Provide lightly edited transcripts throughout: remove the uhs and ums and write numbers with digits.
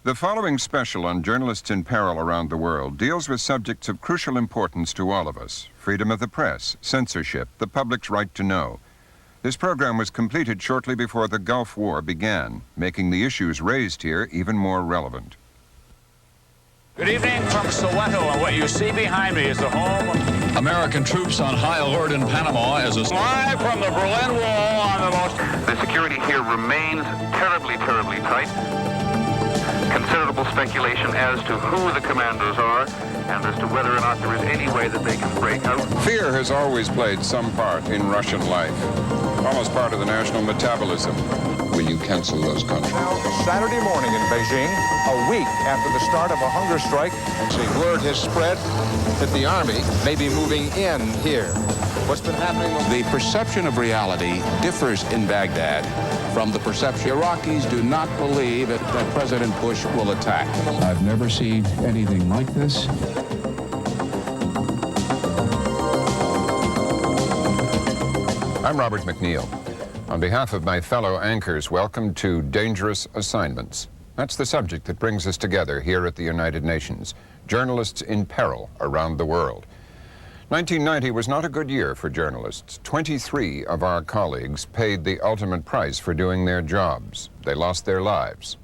The following special on journalists in peril around the world deals with subjects of crucial importance to all of us: freedom of the press, censorship, the public's right to know. This program was completed shortly before the Gulf War began, making the issues raised here even more relevant. Good evening from Soweto, and what you see behind me is the home of American troops on high alert in Panama as a... Live from the Berlin Wall on the most... The security here remains terribly, terribly tight. Considerable speculation as to who the commandos are and as to whether or not there is any way that they can break out. Fear has always played some part in Russian life, almost part of the national metabolism. Will you cancel those contracts? Now, Saturday morning in Beijing, a week after the start of a hunger strike, the word has spread that the army may be moving in here. What's been happening? The perception of reality differs in Baghdad from the perception. Iraqis do not believe that President Bush will attack. I've never seen anything like this. I'm Robert McNeil. On behalf of my fellow anchors, welcome to Dangerous Assignments. That's the subject that brings us together here at the United Nations. Journalists in peril around the world. 1990 was not a good year for journalists. 23 of our colleagues paid the ultimate price for doing their jobs. They lost their lives.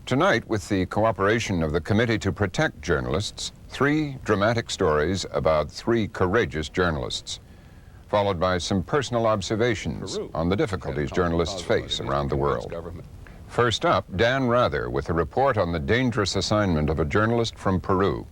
Tonight, with the cooperation of the Committee to Protect Journalists, 3 dramatic stories about 3 courageous journalists, followed by some personal observations on the difficulties journalists face around the world. First up, Dan Rather with a report on the dangerous assignment of a journalist from Peru.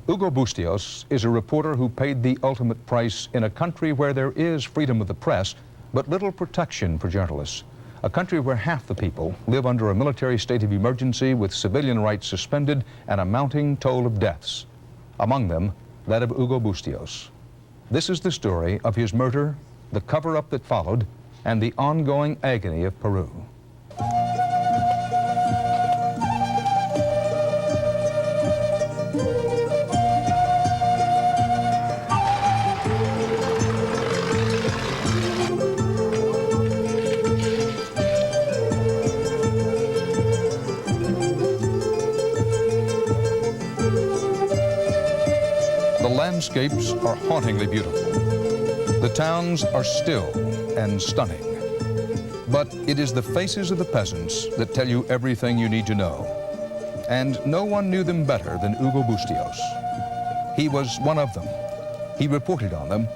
Hugo Bustillos is a reporter who paid the ultimate price in a country where there is freedom of the press, but little protection for journalists. A country where half the people live under a military state of emergency with civilian rights suspended and a mounting toll of deaths. Among them, that of Hugo Bustillos. This is the story of his murder, the cover-up that followed, and the ongoing agony of Peru. The landscapes are hauntingly beautiful. The towns are still and stunning. But it is the faces of the peasants that tell you everything you need to know. And no one knew them better than Hugo Bustillos. He was one of them. He reported on them,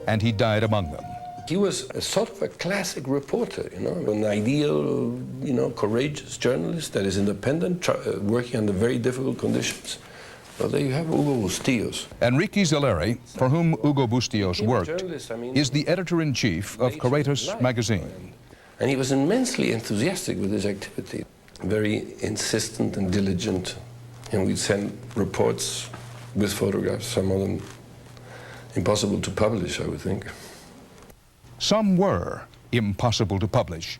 and he died among them. He was a sort of a classic reporter, an ideal, courageous journalist that is independent, working under very difficult conditions. Well, there you have Hugo Bustillos. Enrique Zelleri, for whom Hugo Bustillos worked, is the editor-in-chief of Caritas magazine. And he was immensely enthusiastic with his activity, very insistent and diligent. And we'd send reports with photographs, some of them impossible to publish, I would think. Some were impossible to publish,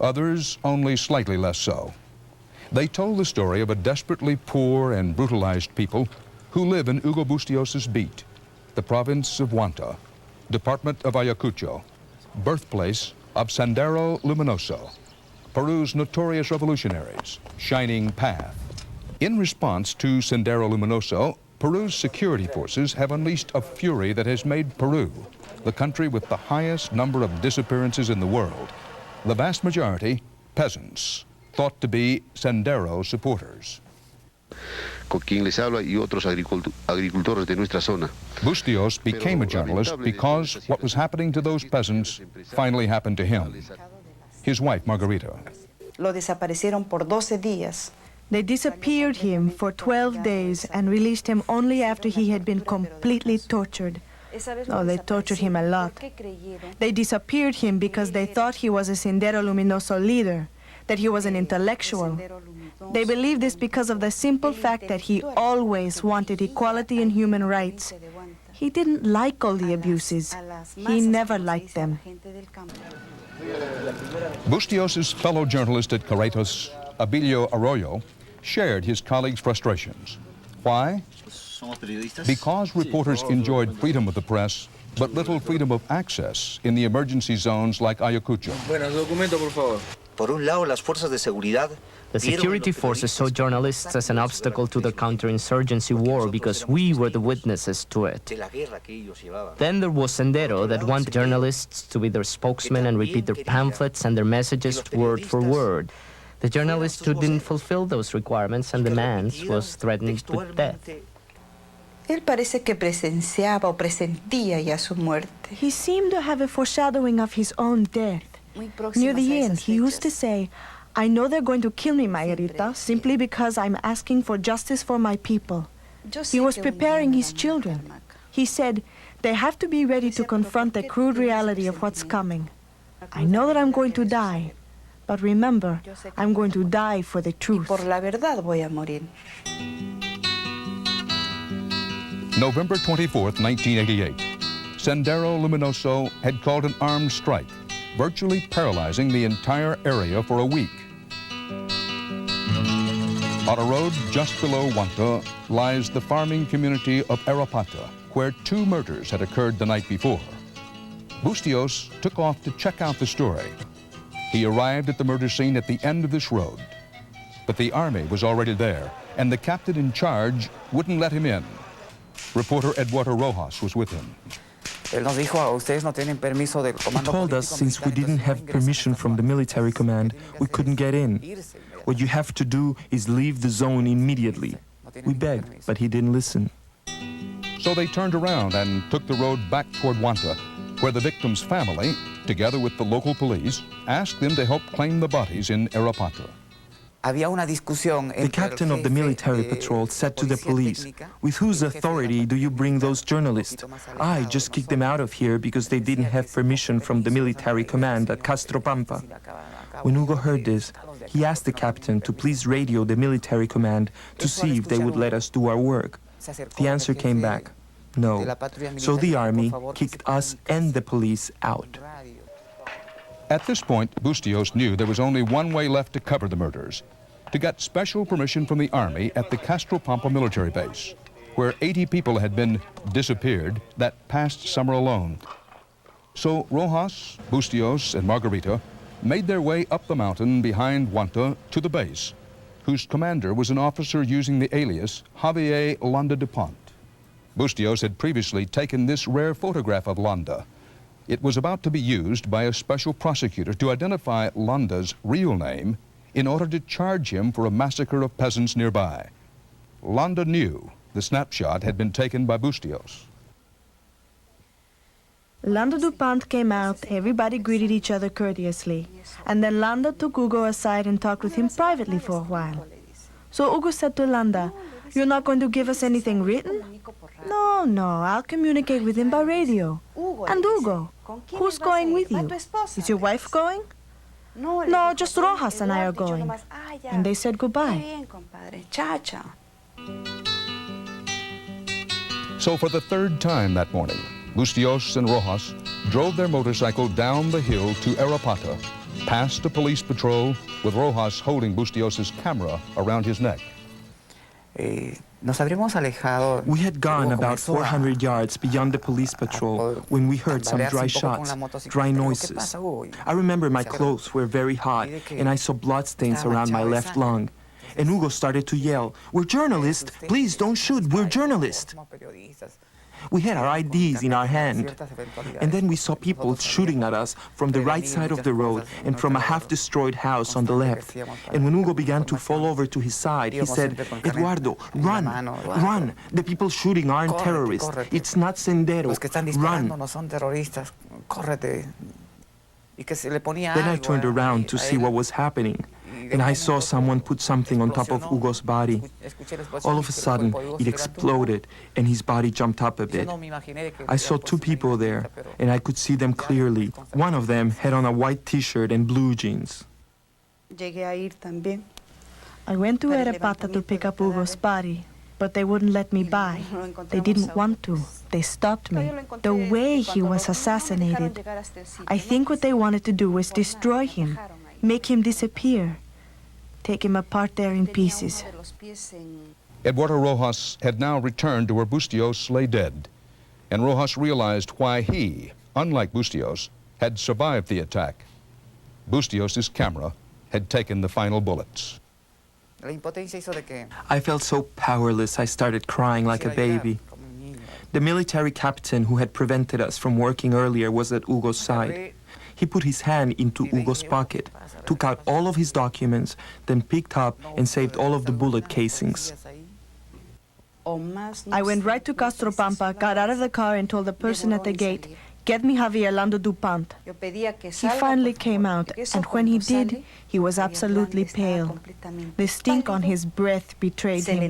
others only slightly less so. They told the story of a desperately poor and brutalized people who live in Hugo Bustillos' beat, the province of Huanta, department of Ayacucho, birthplace of Sendero Luminoso, Peru's notorious revolutionaries, shining path. In response to Sendero Luminoso, Peru's security forces have unleashed a fury that has made Peru the country with the highest number of disappearances in the world, the vast majority peasants, thought to be Sendero supporters. Con quien les habla y otros agricultores de nuestra zona. Bustillos became a journalist because what was happening to those peasants finally happened to him. His wife, Margarita. Lo desaparecieron por 12 días. They disappeared him for 12 days and released him only after he had been completely tortured. Oh, they tortured him a lot. They disappeared him because they thought he was a Sendero Luminoso leader, that he was an intellectual. They believed this because of the simple fact that he always wanted equality and human rights. He didn't like all the abuses. He never liked them. Bustillos' fellow journalist at Caritas, Abilio Arroyo, shared his colleagues' frustrations. Why? Because reporters enjoyed freedom of the press, but little freedom of access in the emergency zones like Ayacucho. The security forces saw journalists as an obstacle to the counterinsurgency war because we were the witnesses to it. Then there was Sendero that wanted journalists to be their spokesmen and repeat their pamphlets and their messages word for word. The journalist who didn't fulfill those requirements and demands was threatened with death. Él parece que presenciaba o presentía ya su muerte. He seemed to have a foreshadowing of his own death. Near the end, he used to say, "I know they're going to kill me, Margarita, simply because I'm asking for justice for my people." He was preparing his children. He said, "They have to be ready to confront the crude reality of what's coming. I know that I'm going to die, but remember, I'm going to die for the truth." Por la verdad voy a morir. November 24th, 1988. Sendero Luminoso had called an armed strike, virtually paralyzing the entire area for a week. On a road just below Huanta lies the farming community of Arapata, where 2 murders had occurred the night before. Bustillos took off to check out the story. He arrived at the murder scene at the end of this road. But the army was already there, and the captain in charge wouldn't let him in. Reporter Eduardo Rojas was with him. He told us since we didn't have permission from the military command, we couldn't get in. What you have to do is leave the zone immediately. We begged, but he didn't listen. So they turned around and took the road back toward Huanta, where the victim's family, together with the local police, asked them to help claim the bodies in Arapata. The captain of the military patrol said to the police, "With whose authority do you bring those journalists? I just kicked them out of here because they didn't have permission from the military command at Castro Pampa." When Hugo heard this, he asked the captain to please radio the military command to see if they would let us do our work. The answer came back, no. So the army kicked us and the police out. At this point, Bustillos knew there was only one way left to cover the murders: to get special permission from the army at the Castro Pampa military base, where 80 people had been disappeared that past summer alone. So Rojas, Bustillos, and Margarita made their way up the mountain behind Huanta to the base, whose commander was an officer using the alias Javier Landa Dupont. Bustillos had previously taken this rare photograph of Landa. It was about to be used by a special prosecutor to identify Landa's real name in order to charge him for a massacre of peasants nearby. Landa knew the snapshot had been taken by Bustillos. Landa Dupont came out, everybody greeted each other courteously, and then Landa took Hugo aside and talked with him privately for a while. So Hugo said to Landa, "You're not going to give us anything written?" No, I'll communicate with him by radio." "And Hugo, who's going with you? Is your wife going?" "No, just Rojas and I are going." And they said goodbye. So for the 3rd time that morning, Bustillos and Rojas drove their motorcycle down the hill to Arapata, past a police patrol with Rojas holding Bustillos' camera around his neck. We had gone about 400 yards beyond the police patrol when we heard some dry shots, dry noises. I remember my clothes were very hot and I saw bloodstains around my left lung. And Hugo started to yell, "We're journalists! Please don't shoot! We're journalists!" We had our IDs in our hand. And then we saw people shooting at us from the right side of the road and from a half-destroyed house on the left. And when Hugo began to fall over to his side, he said, "Eduardo, run, run. The people shooting aren't terrorists. It's not Sendero. Run." Then I turned around to see what was happening. And I saw someone put something on top of Hugo's body. All of a sudden, it exploded, and his body jumped up a bit. I saw 2 people there, and I could see them clearly. One of them had on a white T-shirt and blue jeans. I went to Arapata to pick up Hugo's body, but they wouldn't let me by. They didn't want to. They stopped me. The way he was assassinated, I think what they wanted to do was destroy him, make him disappear. Take him apart there in pieces. Eduardo Rojas had now returned to where Bustillos lay dead, and Rojas realized why he, unlike Bustillos, had survived the attack. Bustillos' camera had taken the final bullets. I felt so powerless, I started crying like a baby. The military captain who had prevented us from working earlier was at Hugo's side. He put his hand into Hugo's pocket, took out all of his documents, then picked up and saved all of the bullet casings. I went right to Castro Pampa, got out of the car and told the person at the gate, "Get me Javier Lando Dupont." He finally came out, and when he did, he was absolutely pale. The stink on his breath betrayed him.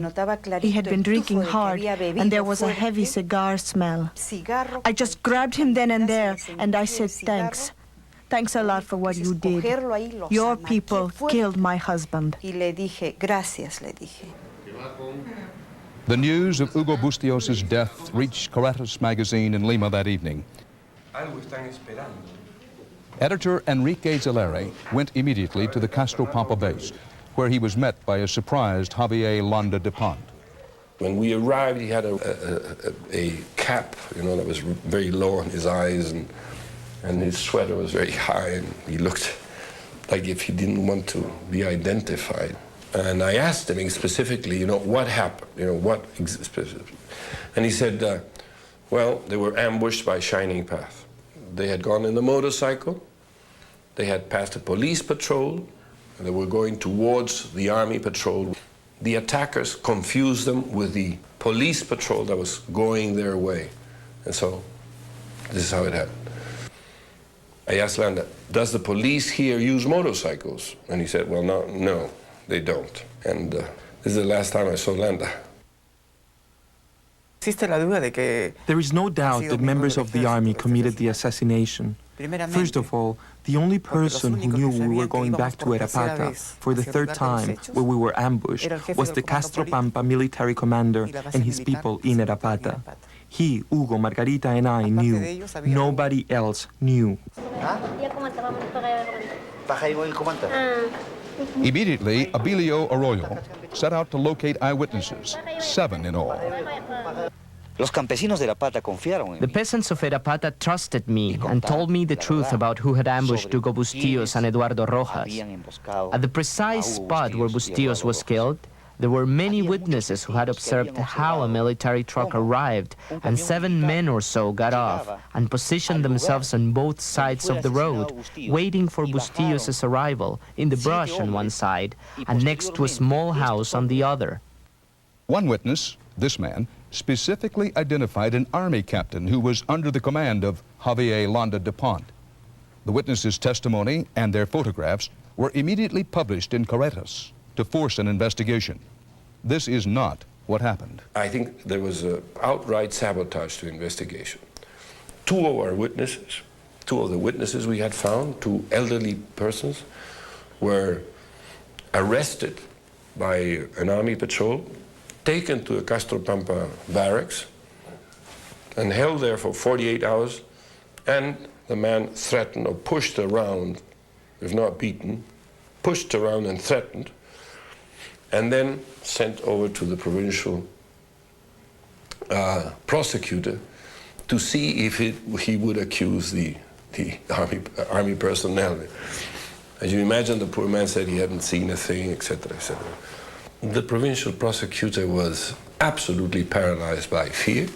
He had been drinking hard, and there was a heavy cigar smell. I just grabbed him then and there, and I said, "Thanks. Thanks a lot for what you did. Your people killed my husband." The news of Hugo Bustios' death reached Carretas magazine in Lima that evening. Editor Enrique Zeleri went immediately to the Castro Pampa base, where he was met by a surprised Javier Landa Dupont. When we arrived, he had a cap, that was very low on his eyes, and his sweater was very high, and he looked like if he didn't want to be identified. And I asked him specifically, what happened, and he said, well, they were ambushed by Shining Path. They had gone in the motorcycle, they had passed a police patrol, and they were going towards the army patrol. The attackers confused them with the police patrol that was going their way. And so, this is how it happened. I asked Landa, does the police here use motorcycles? And he said, well, no, they don't. And this is the last time I saw Landa. There is no doubt that members of the army committed the assassination. First of all, the only person who knew we were going back to Erapata for the third time where we were ambushed was the Castro Pampa military commander and his people in Erapata. He, Hugo, Margarita, and I knew. Nobody else knew. Immediately, Abilio Arroyo set out to locate eyewitnesses, 7 in all. The peasants of Erapata trusted me and told me the truth about who had ambushed Hugo Bustios and Eduardo Rojas. At the precise spot where Bustios was killed, there were many witnesses who had observed how a military truck arrived and 7 men or so got off and positioned themselves on both sides of the road, waiting for Bustios' arrival in the brush on one side and next to a small house on the other. One witness, this man, specifically identified an army captain who was under the command of Javier Landa Dupont. The witness's testimony and their photographs were immediately published in Carretas to force an investigation. This is not what happened. I think there was an outright sabotage to investigation. 2 of our witnesses, 2 of the witnesses we had found, 2 elderly persons, were arrested by an army patrol, taken to the Castro Pampa barracks, and held there for 48 hours, and the man threatened or pushed around, if not beaten, pushed around and threatened, and then sent over to the provincial prosecutor to see if he would accuse the army personnel. As you imagine, the poor man said he hadn't seen a thing, etc., etc. The provincial prosecutor was absolutely paralyzed by fear.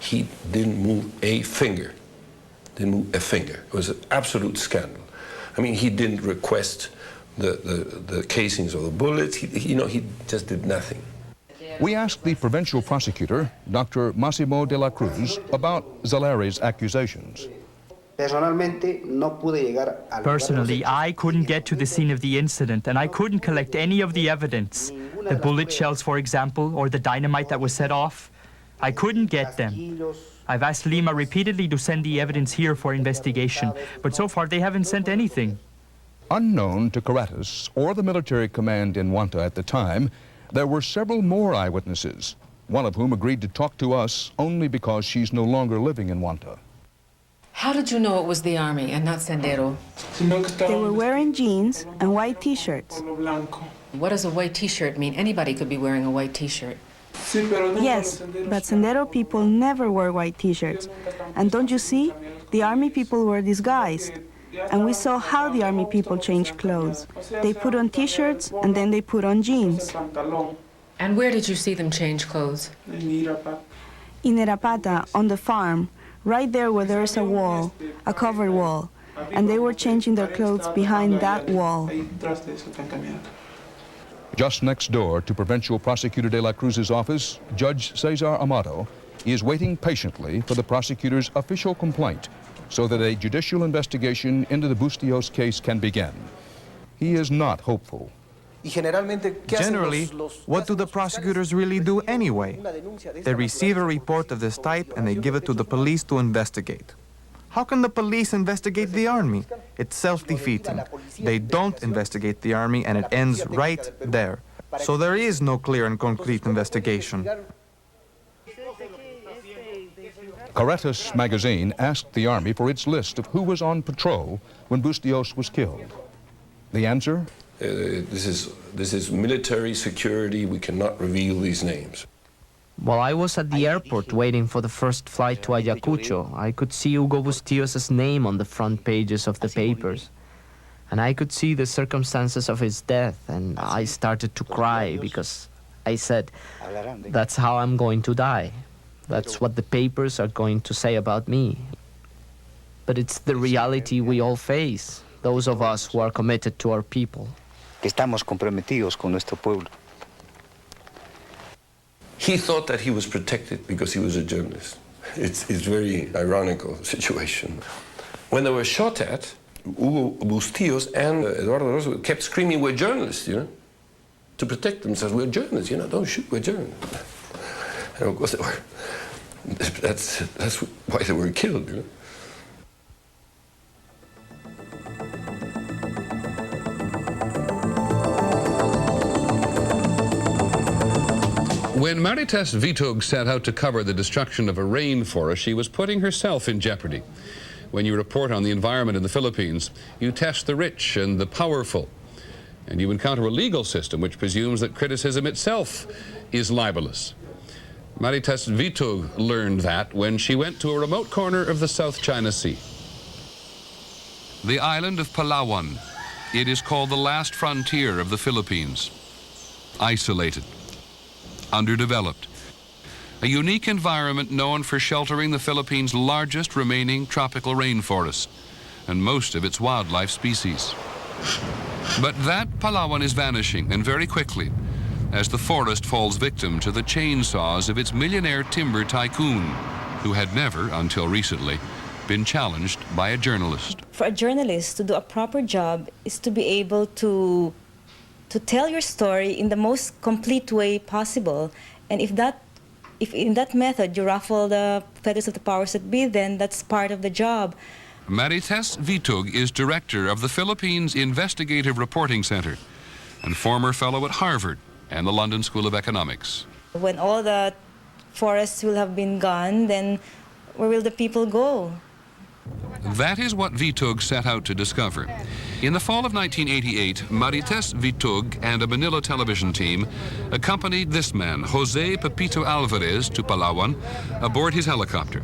He didn't move a finger. Didn't move a finger. It was an absolute scandal. I mean, he didn't request the casings of the bullets. He just did nothing. We asked the provincial prosecutor, Dr. Massimo de la Cruz, about Zeleri's accusations. Personally, I couldn't get to the scene of the incident, and I couldn't collect any of the evidence. The bullet shells, for example, or the dynamite that was set off. I couldn't get them. I've asked Lima repeatedly to send the evidence here for investigation, but so far they haven't sent anything. Unknown to Carretas or the military command in Huanta at the time, there were several more eyewitnesses, one of whom agreed to talk to us only because she's no longer living in Huanta. How did you know it was the army and not Sendero? They were wearing jeans and white T-shirts. What does a white T-shirt mean? Anybody could be wearing a white T-shirt. Yes, but Sendero people never wear white T-shirts. And don't you see? The army people were disguised. and we saw how the army people change clothes. They put on t-shirts and then they put on jeans. And where did you see them change clothes? In Erapata, on the farm, right there where there is a wall, a covered wall, and they were changing their clothes behind that wall. Just next door to Provincial Prosecutor de la Cruz's office, Judge Cesar Amato is waiting patiently for the prosecutor's official complaint so that a judicial investigation into the Bustillos case can begin. He is not hopeful. Generally, what do the prosecutors really do anyway? They receive a report of this type and they give it to the police to investigate. How can the police investigate the army? It's self-defeating. They don't investigate the army and it ends right there. So there is no clear and concrete investigation. Carretas magazine asked the Army for its list of who was on patrol when Bustillos was killed. The answer? This is military security. We cannot reveal these names. While I was at the airport waiting for the first flight to Ayacucho, I could see Hugo Bustillos' name on the front pages of the papers. And I could see the circumstances of his death, and I started to cry because I said, that's how I'm going to die. That's what the papers are going to say about me. But it's the reality we all face, those of us who are committed to our people. Estamos comprometidos con nuestro pueblo. He thought that he was protected because he was a journalist. It's a very ironical situation. When they were shot at, Hugo Bustillos and Eduardo Rosso kept screaming, "We're journalists," you know, to protect themselves. "We're journalists, you know, don't shoot, we're journalists." And of course they were. That's why they were killed, you know. When Marites Vitug set out to cover the destruction of a rainforest, she was putting herself in jeopardy. When you report on the environment in the Philippines, you test the rich and the powerful, and you encounter a legal system which presumes that criticism itself is libelous. Marites Vitug learned that when she went to a remote corner of the South China Sea. The island of Palawan. It is called the last frontier of the Philippines. Isolated, underdeveloped, a unique environment known for sheltering the Philippines' largest remaining tropical rainforest and most of its wildlife species. But that Palawan is vanishing, and very quickly, as the forest falls victim to the chainsaws of its millionaire timber tycoon, who had never, until recently, been challenged by a journalist. For a journalist to do a proper job is to be able to tell your story in the most complete way possible. And if in that method you ruffle the feathers of the powers that be, then that's part of the job. Marites Vitug is director of the Philippines Investigative Reporting Center and former fellow at Harvard and the London School of Economics. When all the forests will have been gone, then where will the people go? That is what Vitug set out to discover. In the fall of 1988, Marites Vitug and a Manila television team accompanied this man, Jose Pepito Alvarez, to Palawan aboard his helicopter.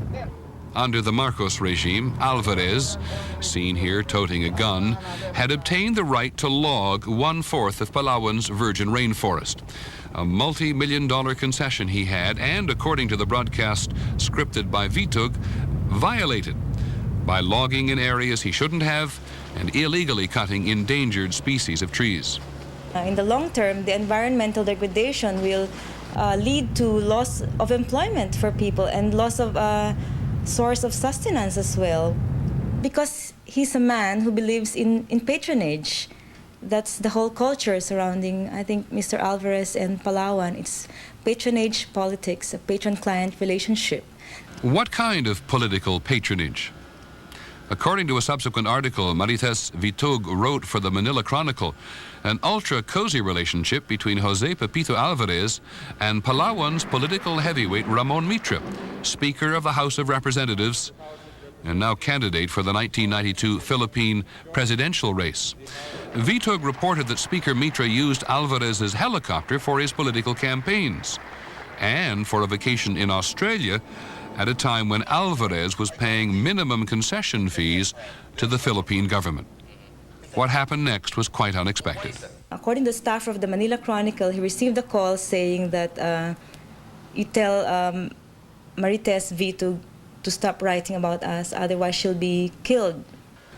Under the Marcos regime, Alvarez, seen here toting a gun, had obtained the right to log 1/4 of Palawan's virgin rainforest. A multi-million-dollar concession he had, and according to the broadcast scripted by Vitug, violated by logging in areas he shouldn't have and illegally cutting endangered species of trees. In the long term, the environmental degradation will lead to loss of employment for people and loss of source of sustenance as well. Because he's a man who believes in patronage. That's the whole culture surrounding, I think, Mr. Alvarez and Palawan. It's patronage politics, a patron-client relationship. What kind of political patronage? According to a subsequent article Marites Vitug wrote for the Manila Chronicle, an ultra-cozy relationship between Jose Pepito Alvarez and Palawan's political heavyweight Ramon Mitra, Speaker of the House of Representatives and now candidate for the 1992 Philippine presidential race. Vitug reported that Speaker Mitra used Alvarez's helicopter for his political campaigns. And for a vacation in Australia, at a time when Alvarez was paying minimum concession fees to the Philippine government. What happened next was quite unexpected. According to the staff of the Manila Chronicle, he received a call saying that you tell Marites Vitug to stop writing about us, otherwise she'll be killed.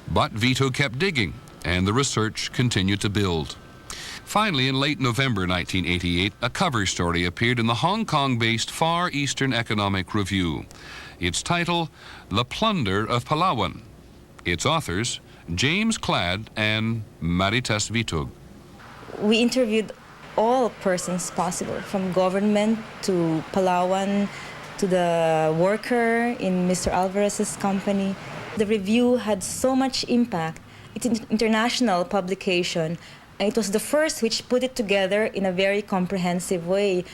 But Vitug kept digging, and the research continued to build. Finally, in late November 1988, a cover story appeared in the Hong Kong-based Far Eastern Economic Review. Its title, The Plunder of Palawan. Its authors, James Cladd and Marites Vitug. We interviewed all persons possible, from government to Palawan to the worker in Mr. Alvarez's company. The review had so much impact. It's an international publication, and it was the first which put it together in a very comprehensive way.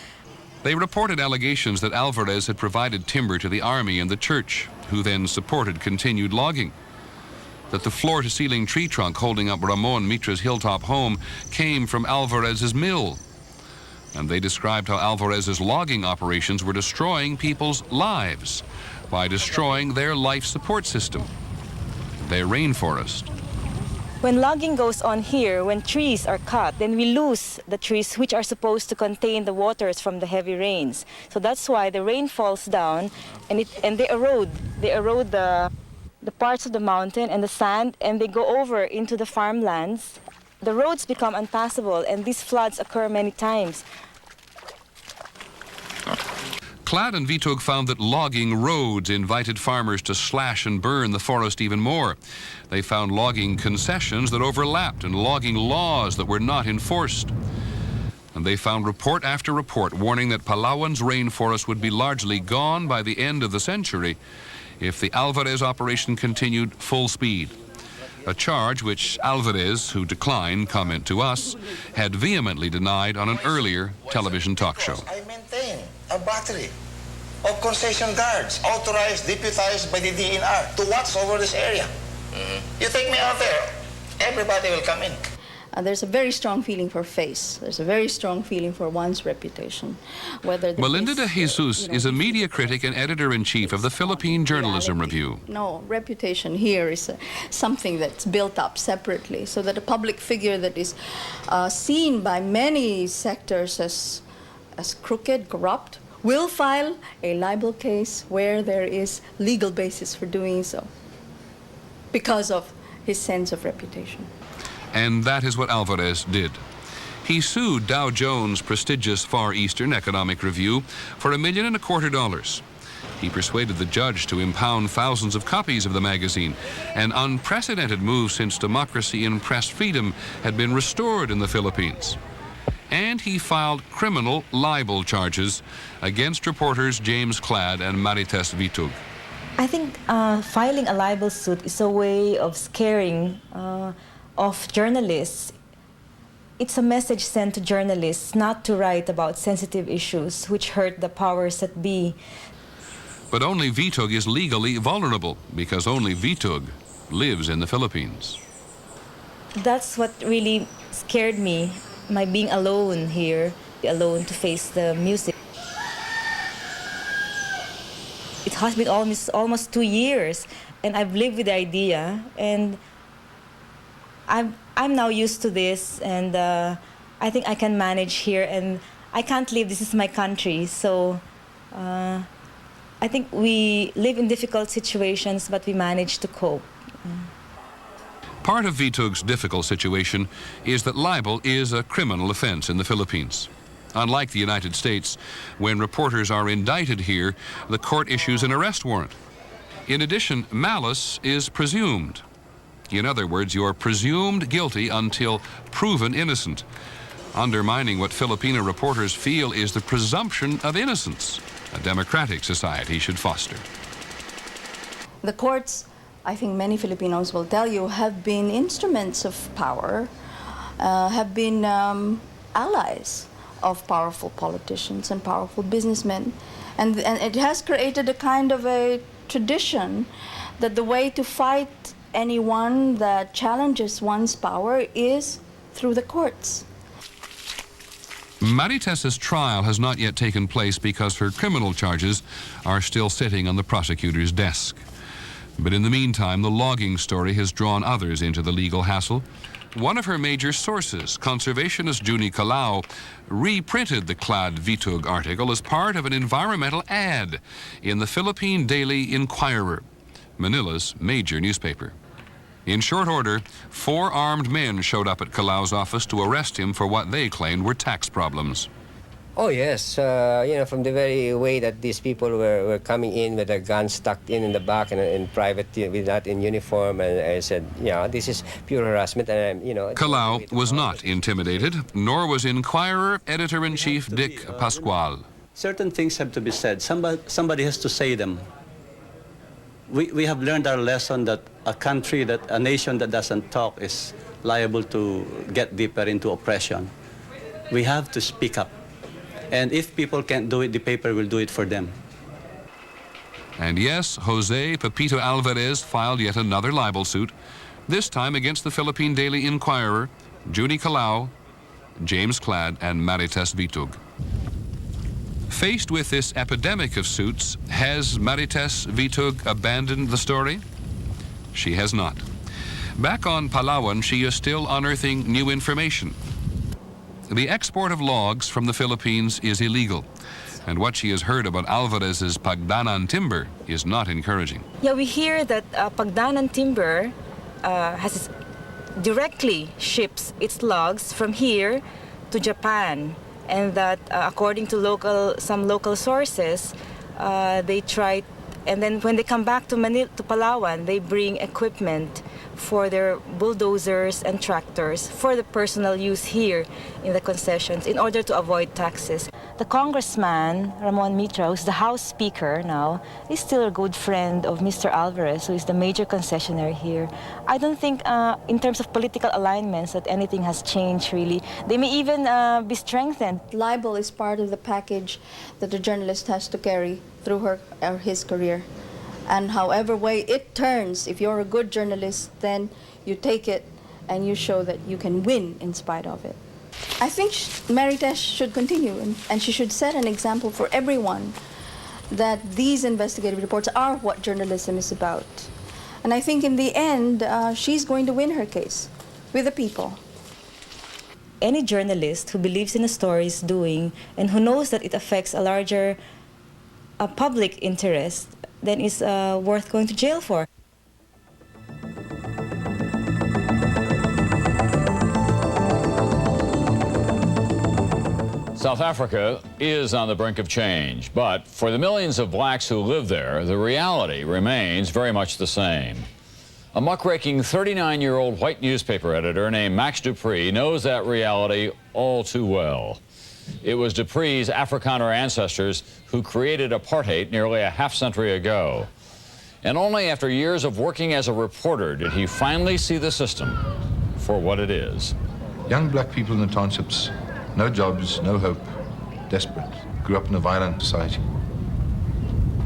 They reported allegations that Alvarez had provided timber to the army and the church, who then supported continued logging. That the floor-to-ceiling tree trunk holding up Ramon Mitra's hilltop home came from Alvarez's mill. And they described how Alvarez's logging operations were destroying people's lives by destroying their life support system, their rainforest. When logging goes on here, when trees are cut, then we lose the trees which are supposed to contain the waters from the heavy rains. So that's why the rain falls down and they erode the parts of the mountain and the sand, and they go over into the farmlands. The roads become impassable, and these floods occur many times. Cladd and Vitug found that logging roads invited farmers to slash and burn the forest even more. They found logging concessions that overlapped and logging laws that were not enforced. And they found report after report warning that Palawan's rainforest would be largely gone by the end of the century if the Alvarez operation continued full speed. A charge which Alvarez, who declined comment to us, had vehemently denied on an earlier television talk show. I maintain a battery of concession guards authorized, deputized by the DNR to watch over this area. You take me out there, everybody will come in. There's a very strong feeling for face. There's a very strong feeling for one's reputation. Melinda de Jesus is a media critic and editor-in-chief of the Philippine Journalism Review. No, reputation here is something that's built up separately, so that a public figure that is seen by many sectors as crooked, corrupt, will file a libel case where there is legal basis for doing so because of his sense of reputation. And that is what Alvarez did. He sued Dow Jones' prestigious Far Eastern Economic Review for $1.25 million. He persuaded the judge to impound thousands of copies of the magazine, an unprecedented move since democracy and press freedom had been restored in the Philippines. And he filed criminal libel charges against reporters James Cladd and Marites Vitug. I think filing a libel suit is a way of scaring of journalists. It's a message sent to journalists not to write about sensitive issues which hurt the powers that be. But only Vitug is legally vulnerable because only Vitug lives in the Philippines. That's what really scared me, my being alone here, alone to face the music. It has been almost 2 years, and I've lived with the idea, and I'm now used to this, and I think I can manage here, and I can't leave. This is my country, so I think we live in difficult situations, but we manage to cope. Part of Vitug's difficult situation is that libel is a criminal offense in the Philippines. Unlike the United States, when reporters are indicted here, the court issues an arrest warrant. In addition, malice is presumed. In other words, you're presumed guilty until proven innocent, undermining what Filipino reporters feel is the presumption of innocence a democratic society should foster. The courts, I think many Filipinos will tell you, have been instruments of power, have been allies of powerful politicians and powerful businessmen. And it has created a kind of a tradition that the way to fight anyone that challenges one's power is through the courts. Maritessa's trial has not yet taken place because her criminal charges are still sitting on the prosecutor's desk. But in the meantime, the logging story has drawn others into the legal hassle. One of her major sources, conservationist Junie Kalau, reprinted the Clad Vitug article as part of an environmental ad in the Philippine Daily Inquirer, Manila's major newspaper. In short order, 4 armed men showed up at Calau's office to arrest him for what they claimed were tax problems. Oh yes, you know, from the very way that these people were coming in with their guns tucked in the back and in private, not in uniform, and I said, yeah, this is pure harassment, and you know. Kalau was not intimidated, nor was Inquirer editor-in-chief Dick Pascual. Certain things have to be said. Somebody has to say them. We have learned our lesson that a nation that doesn't talk is liable to get deeper into oppression. We have to speak up. And if people can't do it, the paper will do it for them. And yes, Jose Pepito Alvarez filed yet another libel suit, this time against the Philippine Daily Inquirer, Junie Kalau, James Clad, and Marites Vitug. Faced with this epidemic of suits, has Marites Vitug abandoned the story? She has not. Back on Palawan, she is still unearthing new information. The export of logs from the Philippines is illegal, and what she has heard about Alvarez's Pagdanan timber is not encouraging. Yeah, we hear that Pagdanan timber directly ships its logs from here to Japan, and that according to some local sources, they try, and then when they come back to Palawan, they bring equipment for their bulldozers and tractors for the personal use here in the concessions in order to avoid taxes. The congressman, Ramon Mitra, who's the House Speaker now, is still a good friend of Mr. Alvarez, who is the major concessionaire here. I don't think in terms of political alignments that anything has changed really. They may even be strengthened. Libel is part of the package that the journalist has to carry through her or his career. And however way it turns, if you're a good journalist, then you take it and you show that you can win in spite of it. I think Marites should continue, and she should set an example for everyone that these investigative reports are what journalism is about. And I think in the end, she's going to win her case with the people. Any journalist who believes in a story's doing and who knows that it affects a larger public interest, then is worth going to jail for. South Africa is on the brink of change, but for the millions of blacks who live there, the reality remains very much the same. A muckraking 39-year-old white newspaper editor named Max Dupree knows that reality all too well. It was Dupree's Afrikaner ancestors who created apartheid nearly a half-century ago. And only after years of working as a reporter did he finally see the system for what it is. Young black people in the townships, no jobs, no hope, desperate, grew up in a violent society.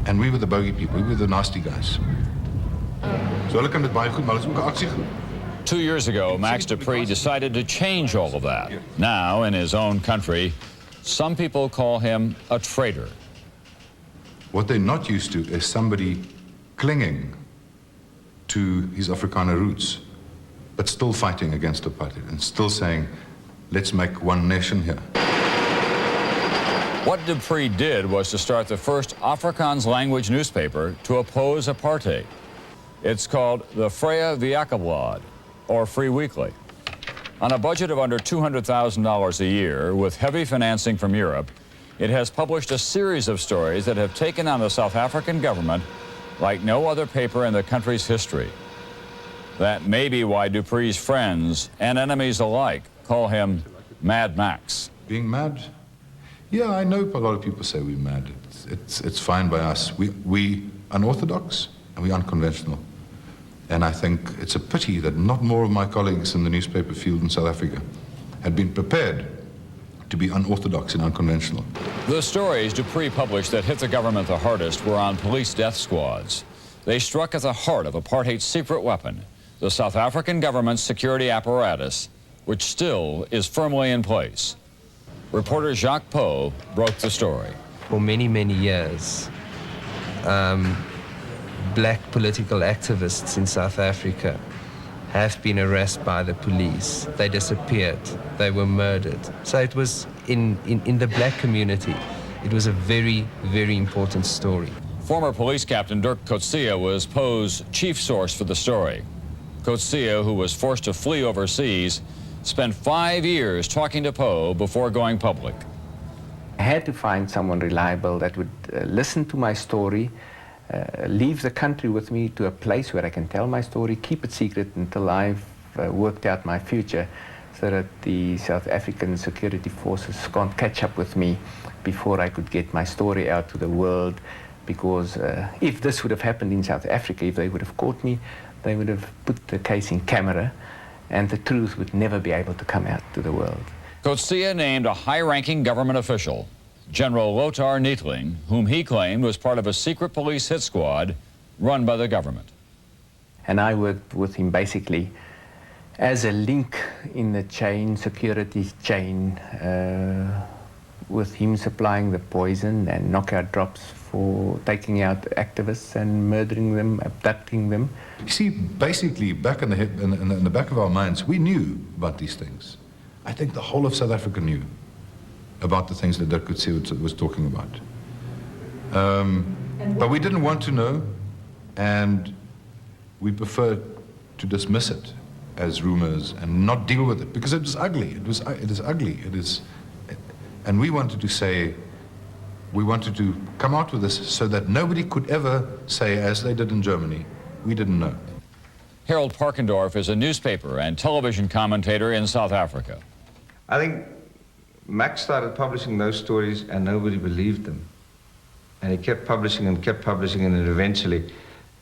And we were the bogey people, we were the nasty guys. So hulle kan dit baie goed, maar hulle is ook 'n aksiegroep. 2 years ago, Max Dupree decided to change all of that. Now, in his own country, some people call him a traitor. What they're not used to is somebody clinging to his Afrikaner roots, but still fighting against apartheid and still saying, let's make one nation here. What Dupree did was to start the first Afrikaans language newspaper to oppose apartheid. It's called the Vrye Weekblad, or Free Weekly. On a budget of under $200,000 a year, with heavy financing from Europe, it has published a series of stories that have taken on the South African government like no other paper in the country's history. That may be why Dupree's friends and enemies alike call him Mad Max. Being mad? Yeah, I know a lot of people say we're mad. It's fine by us. We unorthodox and we unconventional. And I think it's a pity that not more of my colleagues in the newspaper field in South Africa had been prepared to be unorthodox and unconventional. The stories Dupree published that hit the government the hardest were on police death squads. They struck at the heart of apartheid's secret weapon, the South African government's security apparatus, which still is firmly in place. Reporter Jacques Poe broke the story. For many, many years, black political activists in South Africa have been harassed by the police. They disappeared. They were murdered. So it was, in the black community, it was a very, very important story. Former police captain Dirk Coetzee was Poe's chief source for the story. Coetzee, who was forced to flee overseas, spent 5 years talking to Poe before going public. I had to find someone reliable that would listen to my story, leave the country with me to a place where I can tell my story, keep it secret until I've worked out my future, so that the South African security forces can't catch up with me before I could get my story out to the world. Because if this would have happened in South Africa, if they would have caught me, they would have put the case in camera, and the truth would never be able to come out to the world. Coetzee named a high-ranking government official, General Lothar Neethling, whom he claimed was part of a secret police hit squad run by the government. And I worked with him basically as a link in the chain, security chain, with him supplying the poison and knockout drops for taking out activists and murdering them, abducting them. You see, basically, back in the back of our minds, we knew about these things. I think the whole of South Africa knew about the things that Dirk Coetzee was talking about. But we didn't want to know, and we preferred to dismiss it as rumors and not deal with it, because it was ugly. It is ugly. And we wanted to say, we wanted to come out with this so that nobody could ever say, as they did in Germany, we didn't know. Harold Parkendorf is a newspaper and television commentator in South Africa. I think Max started publishing those stories and nobody believed them. And he kept publishing and eventually,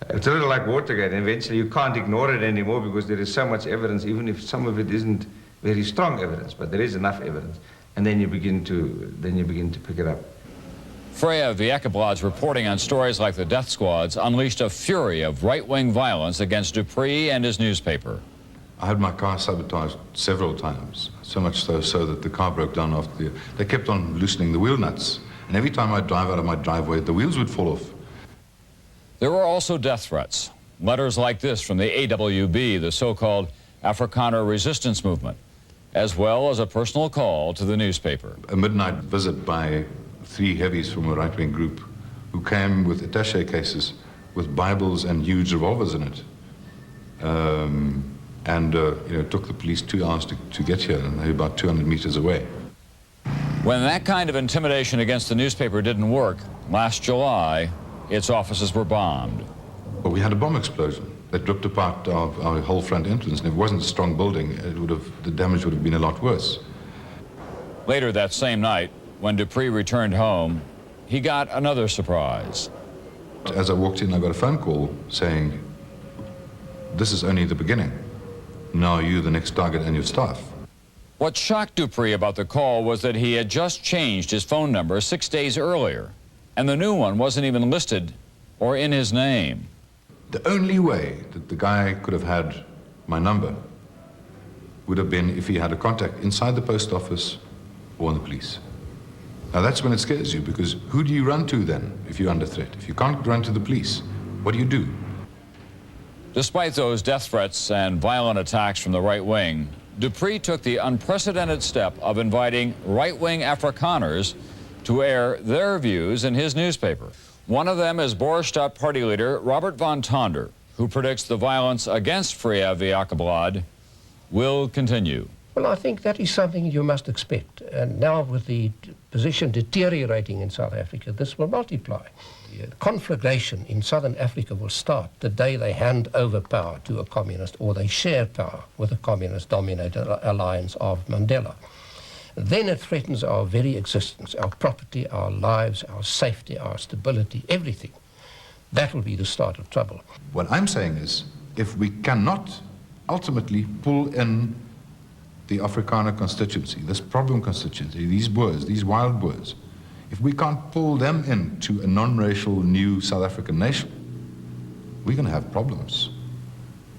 it's a little like Watergate, and eventually you can't ignore it anymore because there is so much evidence, even if some of it isn't very strong evidence, but there is enough evidence. And then you begin to pick it up. Freya Viekablad's reporting on stories like the death squads unleashed a fury of right-wing violence against Dupree and his newspaper. I had my car sabotaged several times, so much so that the car broke down after they kept on loosening the wheel nuts. And every time I'd drive out of my driveway, the wheels would fall off. There were also death threats. Letters like this from the AWB, the so-called Afrikaner resistance movement, as well as a personal call to the newspaper. A midnight visit by 3 heavies from a right-wing group who came with attaché cases with Bibles and huge revolvers in it. It took the police 2 hours to get here, and they were about 200 meters away. When that kind of intimidation against the newspaper didn't work, last July, its offices were bombed. Well, we had a bomb explosion that ripped apart our whole front entrance, and if it wasn't a strong building, the damage would have been a lot worse. Later that same night, when Dupree returned home, he got another surprise. As I walked in, I got a phone call saying, "This is only the beginning. Now you're the next target and your staff." What shocked Dupree about the call was that he had just changed his phone number 6 days earlier, and the new one wasn't even listed or in his name. The only way that the guy could have had my number would have been if he had a contact inside the post office or in the police. Now that's when it scares you, because who do you run to then if you're under threat? If you can't run to the police, what do you do? Despite those death threats and violent attacks from the right wing, Dupree took the unprecedented step of inviting right-wing Afrikaners to air their views in his newspaper. One of them is Boerstadt party leader Robert van Tonder, who predicts the violence against Freya Viekablad will continue. Well, I think that is something you must expect. And now with the position deteriorating in South Africa, this will multiply. The conflagration in Southern Africa will start the day they hand over power to a communist, or they share power with a communist-dominated alliance of Mandela. Then it threatens our very existence, our property, our lives, our safety, our stability, everything. That will be the start of trouble. What I'm saying is, if we cannot ultimately pull in the Afrikaner constituency, this problem constituency, these Boers, these wild Boers, if we can't pull them into a non-racial new South African nation, we're going to have problems.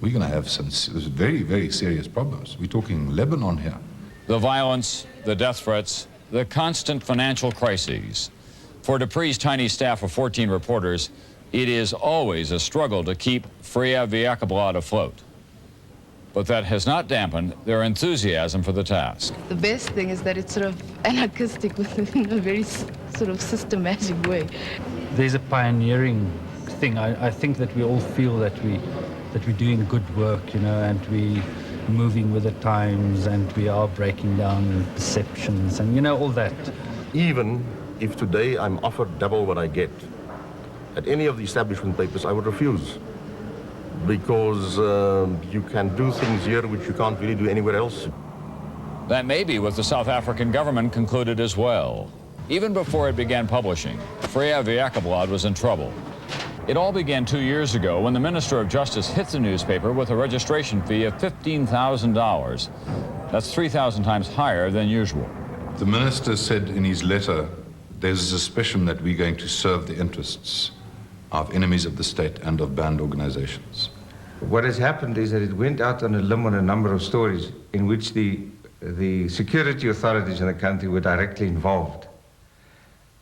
We're going to have some very, very serious problems. We're talking Lebanon here. The violence, the death threats, the constant financial crises. For Dupree's tiny staff of 14 reporters, it is always a struggle to keep Freya Viakablad afloat. But that has not dampened their enthusiasm for the task. The best thing is that it's sort of anarchistic in a very sort of systematic way. There's a pioneering thing. I think that we all feel that we're doing good work, you know, and we're moving with the times, and we are breaking down perceptions, and you know, all that. Even if today I'm offered double what I get at any of the establishment papers, I would refuse. Because you can do things here which you can't really do anywhere else. That may be what the South African government concluded as well. Even before it began publishing, Freya Viakablad was in trouble. It all began 2 years ago when the Minister of Justice hit the newspaper with a registration fee of $15,000. That's 3,000 times higher than usual. The minister said in his letter, there's a suspicion that we're going to serve the interests of enemies of the state and of banned organizations. What has happened is that it went out on a limb on a number of stories in which the security authorities in the country were directly involved.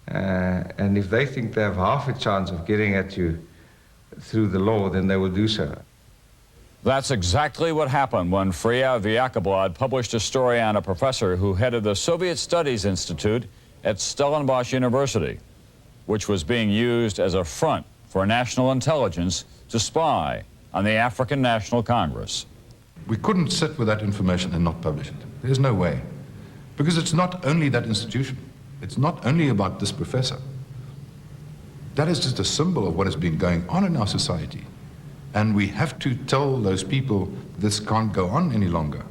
And if they think they have half a chance of getting at you through the law, then they will do so. That's exactly what happened when Freya Viakablad published a story on a professor who headed the Soviet Studies Institute at Stellenbosch University, which was being used as a front for national intelligence to spy on the African National Congress. We couldn't sit with that information and not publish it. There's no way. Because it's not only that institution. It's not only about this professor. That is just a symbol of what has been going on in our society. And we have to tell those people this can't go on any longer.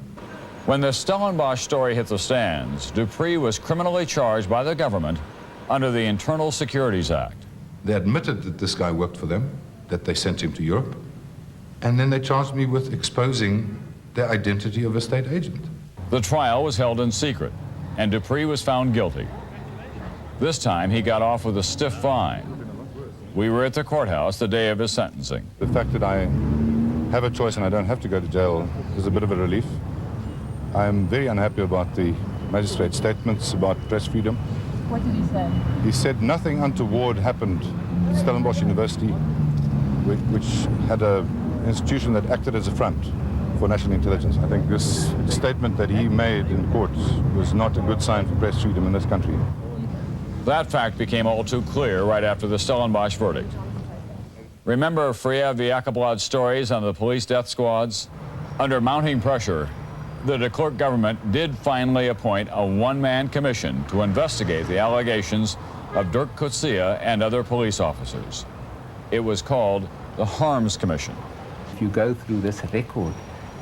When the Stellenbosch story hit the stands, Dupree was criminally charged by the government under the Internal Securities Act. They admitted that this guy worked for them, that they sent him to Europe, and then they charged me with exposing the identity of a state agent. The trial was held in secret, and Dupree was found guilty. This time, he got off with a stiff fine. We were at the courthouse the day of his sentencing. The fact that I have a choice and I don't have to go to jail is a bit of a relief. I'm very unhappy about the magistrate's statements about press freedom. What did he say? He said nothing untoward happened at Stellenbosch University, which had an institution that acted as a front for national intelligence. I think this statement that he made in court was not a good sign for press freedom in this country. That fact became all too clear right after the Stellenbosch verdict. Remember Freya Viakablad's stories on the police death squads? Under mounting pressure, the de Klerk government did finally appoint a one-man commission to investigate the allegations of Dirk Coetzee and other police officers. It was called the Harms Commission. If you go through this record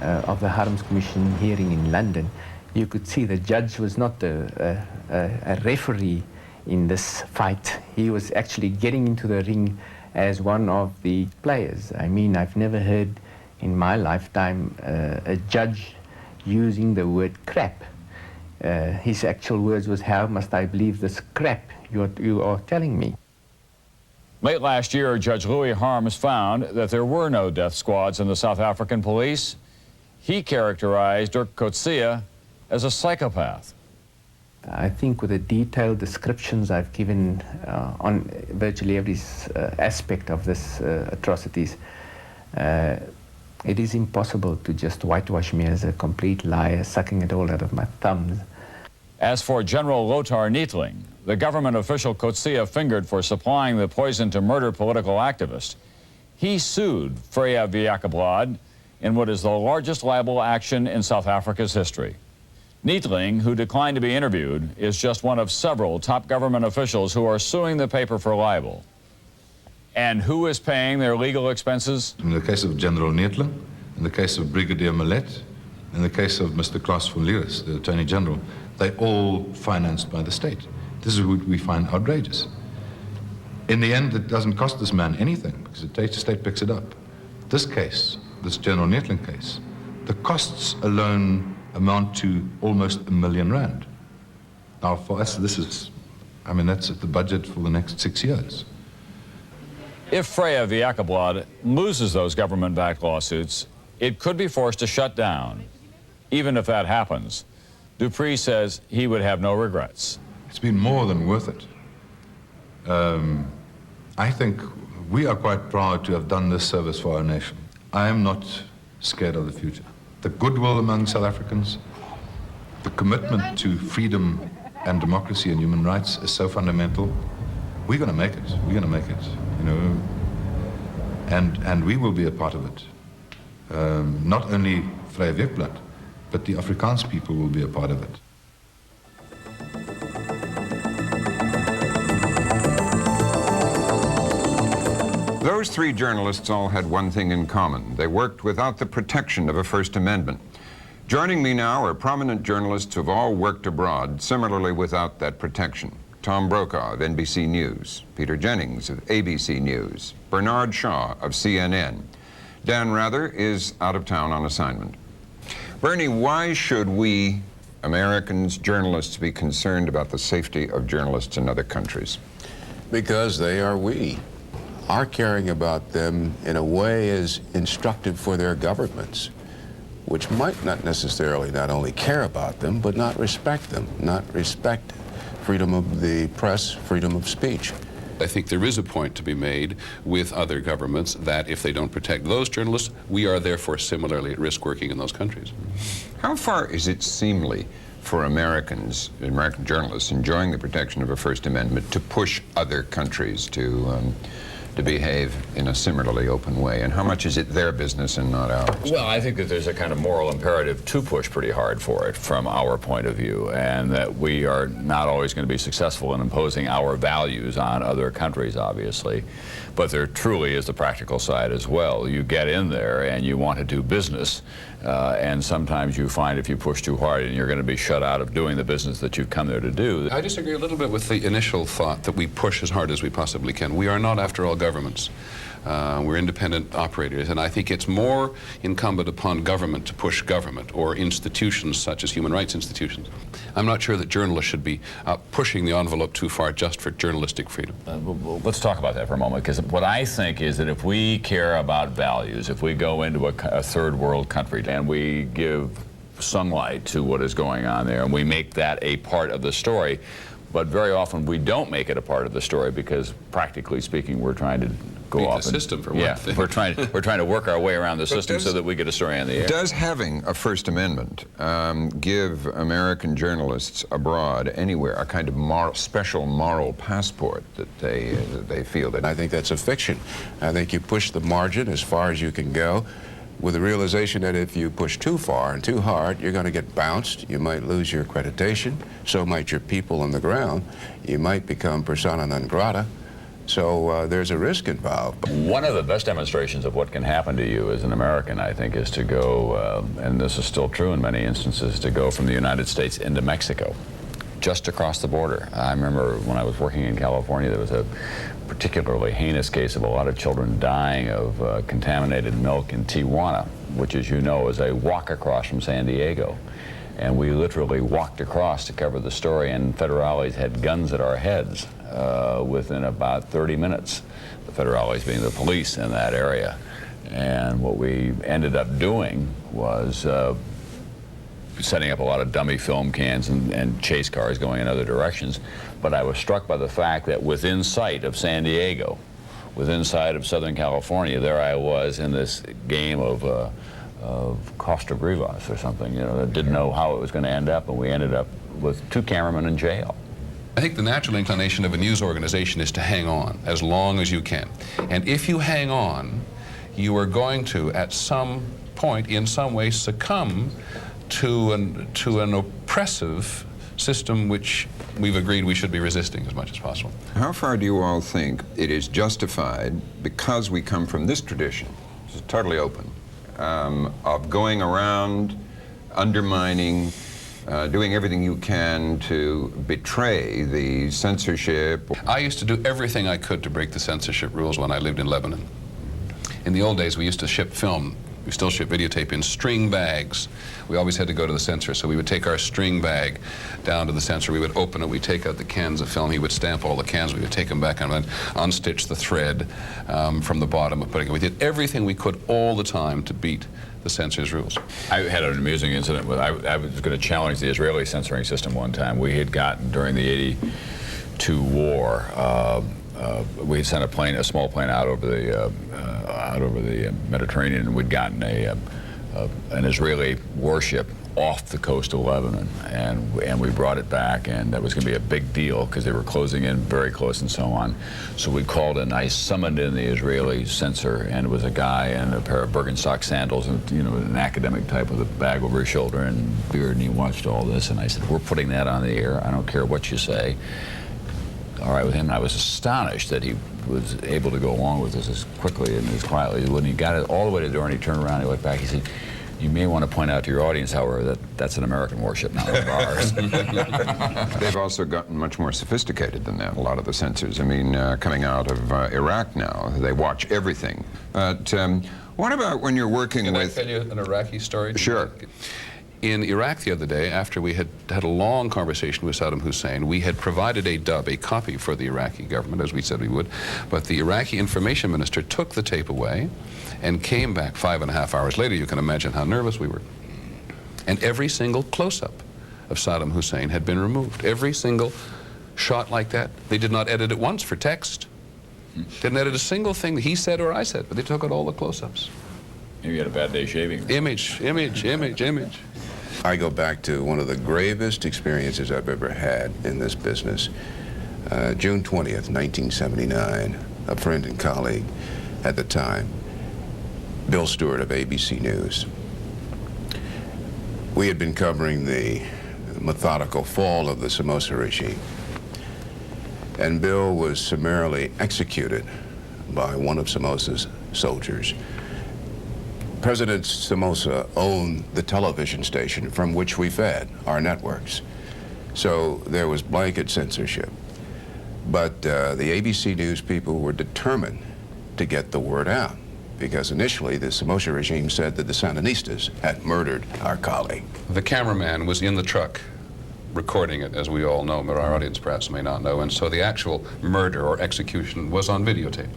of the Harms Commission hearing in London, you could see the judge was not a referee in this fight. He was actually getting into the ring as one of the players. I mean, I've never heard in my lifetime a judge using the word crap. His actual words was, how must I believe this crap you are telling me? Late last year, Judge Louis Harms found that there were no death squads in the South African police. He characterized Dirk Coetzee as a psychopath. I think with the detailed descriptions I've given on virtually every aspect of this atrocities, it is impossible to just whitewash me as a complete liar, sucking it all out of my thumbs. As for General Lothar Neethling, the government official Coetzee fingered for supplying the poison to murder political activists, he sued Freya Viakablad in what is the largest libel action in South Africa's history. Neethling, who declined to be interviewed, is just one of several top government officials who are suing the paper for libel. And who is paying their legal expenses? In the case of General Neethling, in the case of Brigadier Millet, in the case of Mr. Klaas van Lierus, the Attorney General, they're all financed by the state. This is what we find outrageous. In the end, it doesn't cost this man anything because the state picks it up. This case, this General Neethling case, the costs alone amount to almost R1 million. Now, for us, this is, I mean, that's the budget for the next 6 years. If Freya Viakablad loses those government-backed lawsuits, it could be forced to shut down. Even if that happens, Dupree says he would have no regrets. It's been more than worth it. I think we are quite proud to have done this service for our nation. I am not scared of the future. The goodwill among South Africans, the commitment to freedom and democracy and human rights is so fundamental. We're going to make it. We're going to make it, you know, and we will be a part of it. Not only Vrye Weekblad, but the Afrikaans people will be a part of it. Those three journalists all had one thing in common. They worked without the protection of a First Amendment. Joining me now are prominent journalists who've all worked abroad, similarly without that protection. Tom Brokaw of NBC News, Peter Jennings of ABC News, Bernard Shaw of CNN. Dan Rather is out of town on assignment. Bernie, why should we, Americans, journalists, be concerned about the safety of journalists in other countries? Because they are we. Our caring about them in a way is instructive for their governments, which might not necessarily not only care about them, but not respect them, not respect freedom of the press, freedom of speech. I think there is a point to be made with other governments that if they don't protect those journalists, we are therefore similarly at risk working in those countries. How far is it seemly for Americans, American journalists enjoying the protection of a First Amendment to push other countries to behave in a similarly open way? And how much is it their business and not ours? Well, I think that there's a kind of moral imperative to push pretty hard for it from our point of view, and that we are not always going to be successful in imposing our values on other countries, obviously. But there truly is the practical side as well. You get in there and you want to do business, and sometimes you find if you push too hard and you're going to be shut out of doing the business that you've come there to do. I disagree a little bit with the initial thought that we push as hard as we possibly can. We are not, after all, governments. We're independent operators, and I think it's more incumbent upon government to push government or institutions such as human rights institutions. I'm not sure that journalists should be pushing the envelope too far just for journalistic freedom. Let's talk about that for a moment, because what I think is that if we care about values, if we go into a third world country and we give sunlight to what is going on there and we make that a part of the story, but very often we don't make it a part of the story because, practically speaking, we're trying to go off the system for one thing. we're trying to work our way around the system so that we get a story on the air. Does having a First Amendment give American journalists abroad anywhere a kind of special moral passport that they feel that? I think that's a fiction. I think you push the margin as far as you can go, with the realization that if you push too far and too hard, you're going to get bounced. You might lose your accreditation. So might your people on the ground. You might become persona non grata. So there's a risk involved. One of the best demonstrations of what can happen to you as an American, I think, is to go, and this is still true in many instances, to go from the United States into Mexico, just across the border. I remember when I was working in California, there was a particularly heinous case of a lot of children dying of contaminated milk in Tijuana, which, as you know, is a walk across from San Diego. And we literally walked across to cover the story, and federales had guns at our heads within about 30 minutes, the federales being the police in that area. And what we ended up doing was setting up a lot of dummy film cans and chase cars going in other directions. But I was struck by the fact that within sight of San Diego, within sight of Southern California, there I was in this game of Costa Brivas or something, you know, that didn't know how it was going to end up, and we ended up with 2 cameramen in jail. I think the natural inclination of a news organization is to hang on as long as you can. And if you hang on, you are going to, at some point, in some way, succumb to an oppressive system which we've agreed we should be resisting as much as possible. How far do you all think it is justified, because we come from this tradition, which is totally open, of going around, undermining, doing everything you can to betray the censorship? I used to do everything I could to break the censorship rules when I lived in Lebanon. In the old days, we used to ship film We still ship videotape in string bags. We always had to go to the censor, so we would take our string bag down to the censor. We would open it, we'd take out the cans of film, he would stamp all the cans, we would take them back and then unstitch the thread from the bottom of putting it. We did everything we could all the time to beat the censor's rules. I had an amusing incident with, I was going to challenge the Israeli censoring system one time. We had gotten, during the '82 war, we had sent a small plane out over the Mediterranean, and we'd gotten an Israeli warship off the coast of Lebanon, and we brought it back, and that was going to be a big deal because they were closing in very close and so on. So we called in, I summoned in the Israeli censor, and it was a guy in a pair of Birkenstock sandals, and an academic type with a bag over his shoulder and beard, and he watched all this, and I said, we're putting that on the air, I don't care what you say. All right with him, and I was astonished that he was able to go along with this as quickly and as quietly. When he got it all the way to the door and he turned around and he looked back, he said, you may want to point out to your audience, however, that that's an American warship, not one of ours. They've also gotten much more sophisticated than that, a lot of the censors. I mean, coming out of Iraq now, they watch everything. But what about when you're working with... Can I tell you an Iraqi story? Sure. In Iraq the other day, after we had had a long conversation with Saddam Hussein, we had provided a dub, a copy for the Iraqi government, as we said we would, but the Iraqi information minister took the tape away and came back 5.5 hours later. You can imagine how nervous we were. And every single close-up of Saddam Hussein had been removed. Every single shot like that. They did not edit it once for text. Didn't edit a single thing that he said or I said, but they took out all the close-ups. Maybe you had a bad day shaving. Image, image, image, image. I go back to one of the gravest experiences I've ever had in this business. June 20th, 1979, a friend and colleague at the time, Bill Stewart of ABC News. We had been covering the methodical fall of the Somoza regime, and Bill was summarily executed by one of Somoza's soldiers. President Somoza owned the television station from which we fed our networks, so there was blanket censorship. But the ABC News people were determined to get the word out, because initially the Somoza regime said that the Sandinistas had murdered our colleague. The cameraman was in the truck recording it, as we all know, but our audience perhaps may not know, and so the actual murder or execution was on videotape.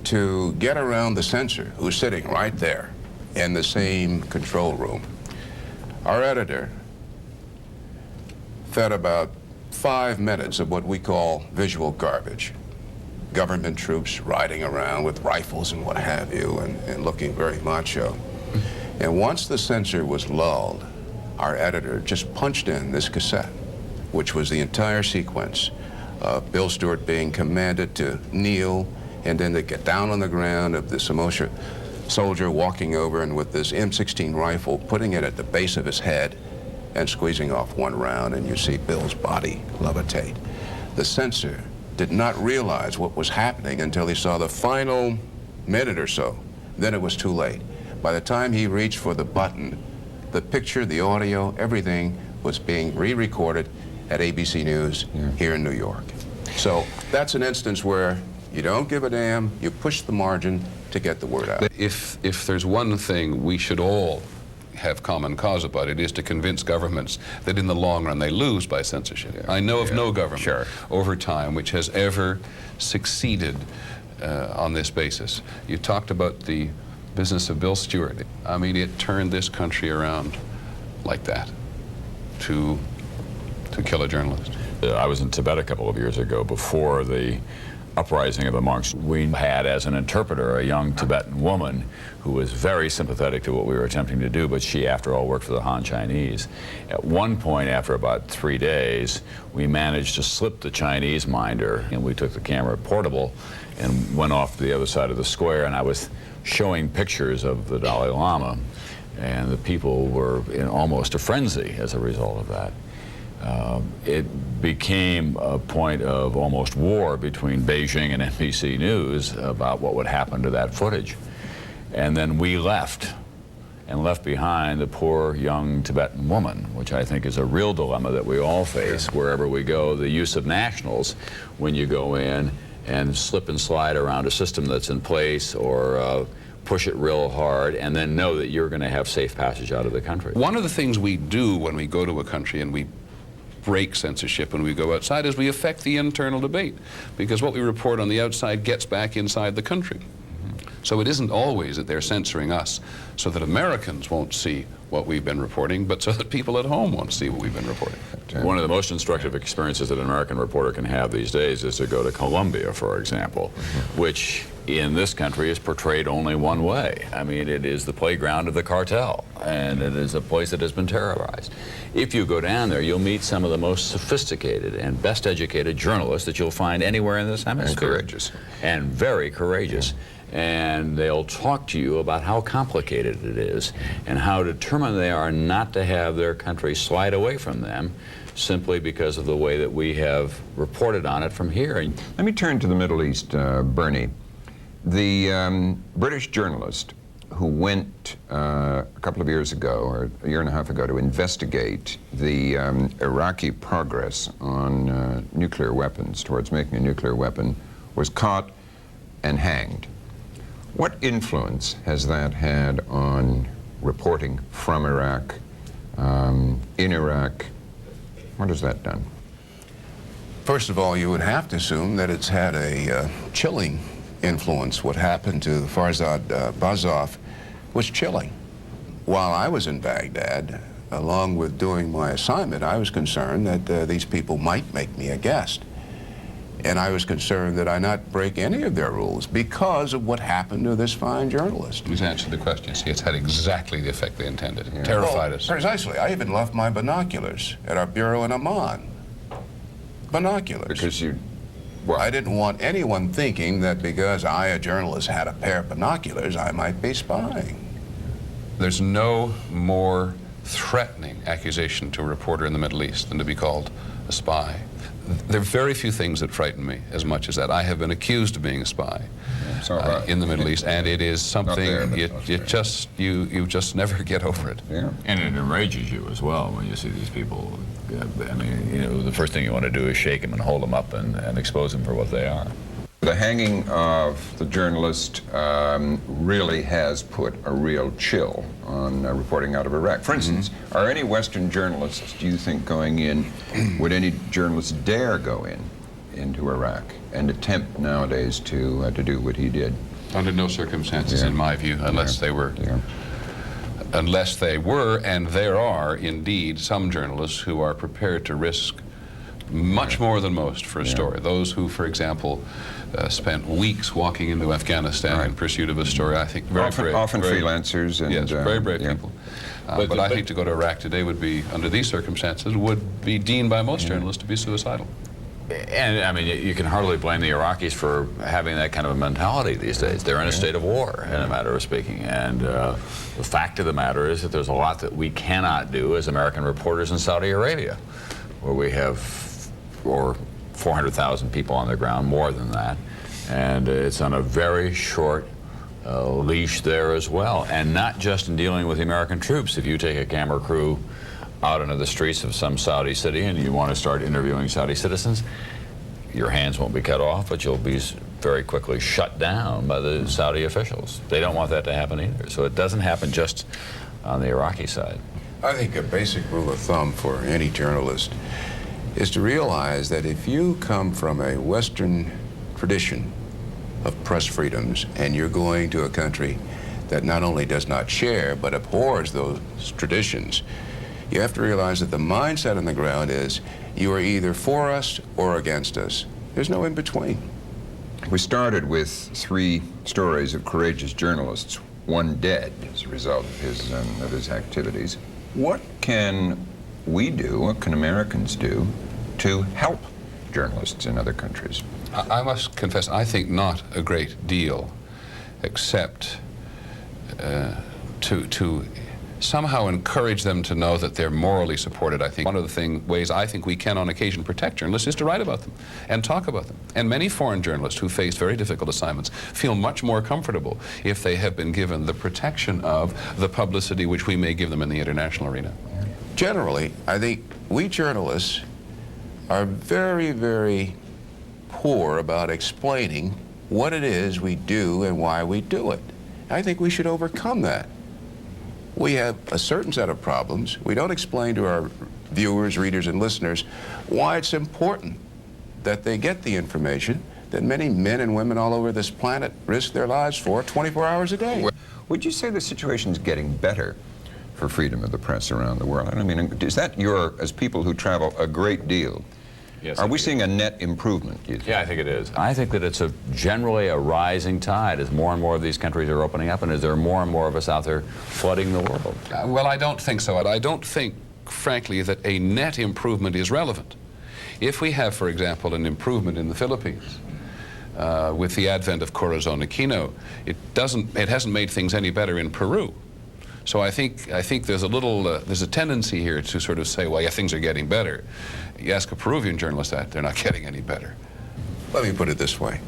To get around the censor, who's sitting right there in the same control room, our editor fed about 5 minutes of what we call visual garbage. Government troops riding around with rifles and what have you, and looking very macho. And once the censor was lulled, our editor just punched in this cassette, which was the entire sequence of Bill Stewart being commanded to kneel and then to get down on the ground, of the Somoza soldier walking over and with this M16 rifle, putting it at the base of his head and squeezing off one round, and you see Bill's body levitate. The censor did not realize what was happening until he saw the final minute or so. Then it was too late. By the time he reached for the button, the picture, the audio, everything was being re-recorded at ABC News here in New York. So that's an instance where you don't give a damn, you push the margin to get the word out. If there's one thing we should all have common cause about, it is to convince governments that in the long run they lose by censorship. I know of no government over time which has ever succeeded on this basis. You talked about the business of Bill Stewart. I mean, it turned this country around like that to kill a journalist. I was in Tibet a couple of years ago before the uprising of the monks. We had as an interpreter a young Tibetan woman who was very sympathetic to what we were attempting to do, but she, after all, worked for the Han Chinese. At one point, after about 3 days, we managed to slip the Chinese minder, and we took the camera portable and went off to the other side of the square, and I was showing pictures of the Dalai Lama, and the people were in almost a frenzy as a result of that. It became a point of almost war between Beijing and NBC News about what would happen to that footage. And then we left, and left behind the poor young Tibetan woman, which I think is a real dilemma that we all face wherever we go. The use of nationals when you go in and slip and slide around a system that's in place, or push it real hard, and then know that you're going to have safe passage out of the country. One of the things we do when we go to a country and we break censorship when we go outside is we affect the internal debate, because what we report on the outside gets back inside the country. So it isn't always that they're censoring us so that Americans won't see what we've been reporting, but so that people at home won't see what we've been reporting. One of the most instructive experiences that an American reporter can have these days is to go to Colombia, for example, which in this country is portrayed only one way. I mean, it is the playground of the cartel, and it is a place that has been terrorized. If you go down there, you'll meet some of the most sophisticated and best educated journalists that you'll find anywhere in this hemisphere. And courageous. And very courageous. And they'll talk to you about how complicated it is and how determined they are not to have their country slide away from them simply because of the way that we have reported on it from here. Let me turn to the Middle East, Bernie. The British journalist who went a couple of years ago, or a year and a half ago, to investigate the Iraqi progress on nuclear weapons, towards making a nuclear weapon, was caught and hanged. What influence has that had on reporting from Iraq, in Iraq? What has that done? First of all, you would have to assume that it's had a chilling influence. What happened to Farzad Bazov was chilling. While I was in Baghdad, along with doing my assignment, I was concerned that these people might make me a guest. And I was concerned that I not break any of their rules because of what happened to this fine journalist. He's answered the question. See, it's had exactly the effect they intended. It terrified us. Precisely. I even left my binoculars at our bureau in Amman. Binoculars. Because you... Well, I didn't want anyone thinking that because I, a journalist, had a pair of binoculars, I might be spying. There's no more threatening accusation to a reporter in the Middle East than to be called a spy. There are very few things that frighten me as much as that. I have been accused of being a spy in the Middle East, and it is something you just never get over it. Yeah. And it enrages you as well when you see these people. I mean, you know, the first thing you want to do is shake them and hold them up and expose them for what they are. The hanging of the journalist really has put a real chill on reporting out of Iraq. For instance, are any Western journalists, do you think, going in, would any journalist dare go into Iraq and attempt nowadays to do what he did? Under no circumstances, in my view, unless they were. Unless they were, and there are indeed some journalists who are prepared to risk much more than most for a story. Those who, for example, spent weeks walking into Afghanistan in pursuit of a story, I think very brave. Often freelancers. And, yes, very brave people. But I think to go to Iraq today would be, under these circumstances, would be deemed by most journalists to be suicidal. And, I mean, you can hardly blame the Iraqis for having that kind of a mentality these days. They're in a state of war, in a matter of speaking. And the fact of the matter is that there's a lot that we cannot do as American reporters in Saudi Arabia, where we have 400,000 people on the ground, more than that. And it's on a very short leash there as well. And not just in dealing with the American troops. If you take a camera crew out into the streets of some Saudi city and you want to start interviewing Saudi citizens, your hands won't be cut off, but you'll be very quickly shut down by the Saudi officials. They don't want that to happen either. So it doesn't happen just on the Iraqi side. I think a basic rule of thumb for any journalist is to realize that if you come from a Western tradition of press freedoms and you're going to a country that not only does not share but abhors those traditions, you have to realize that the mindset on the ground is you are either for us or against us. There's no in between. We started with 3 stories of courageous journalists, one dead as a result of his activities. What can we do, what can Americans do to help journalists in other countries? I must confess, I think not a great deal, except to somehow encourage them to know that they're morally supported. I think one of the ways I think we can on occasion protect journalists is to write about them and talk about them. And many foreign journalists who face very difficult assignments feel much more comfortable if they have been given the protection of the publicity which we may give them in the international arena. Generally, I think we journalists are very, very poor about explaining what it is we do and why we do it. I think we should overcome that. We have a certain set of problems. We don't explain to our viewers, readers, and listeners why it's important that they get the information that many men and women all over this planet risk their lives for 24 hours a day. Would you say the situation's getting better for freedom of the press around the world? I mean, is that as people who travel a great deal, yes, are we seeing a net improvement, do you think? Yeah, I think it is. I think that it's generally a rising tide as more and more of these countries are opening up and as there are more and more of us out there flooding the world. Well, I don't think so. I don't think, frankly, that a net improvement is relevant. If we have, for example, an improvement in the Philippines, with the advent of Corazon Aquino, it hasn't made things any better in Peru. So I think there's a tendency here to sort of say, well, yeah, things are getting better. You ask a Peruvian journalist that, they're not getting any better. Let me put it this way.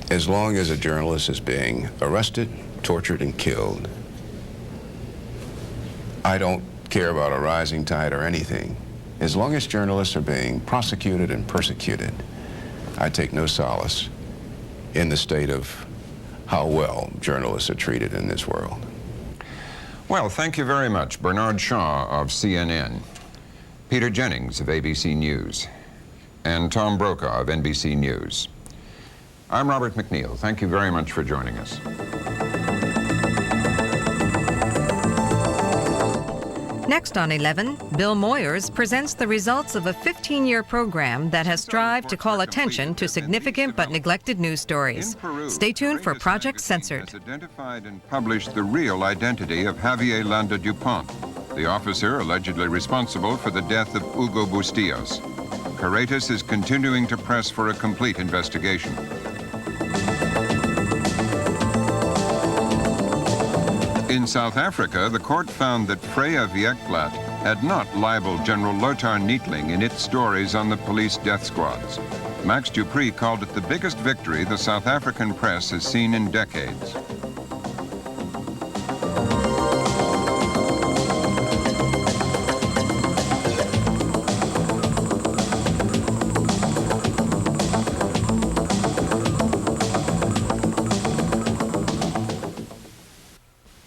As long as a journalist is being arrested, tortured, and killed, I don't care about a rising tide or anything. As long as journalists are being prosecuted and persecuted, I take no solace in the state of how well journalists are treated in this world. Well, thank you very much, Bernard Shaw of CNN, Peter Jennings of ABC News, and Tom Brokaw of NBC News. I'm Robert McNeil. Thank you very much for joining us. Next on 11, Bill Moyers presents the results of a 15-year program that has strived to call attention to significant but neglected news stories. Stay tuned for Project Censored. Has identified and published the real identity of Javier Landa Dupont, the officer allegedly responsible for the death of Hugo Bustillos. Caritas is continuing to press for a complete investigation. In South Africa, the court found that Freya Weekblad had not libeled General Lothar Neitling in its stories on the police death squads. Max Dupree called it the biggest victory the South African press has seen in decades.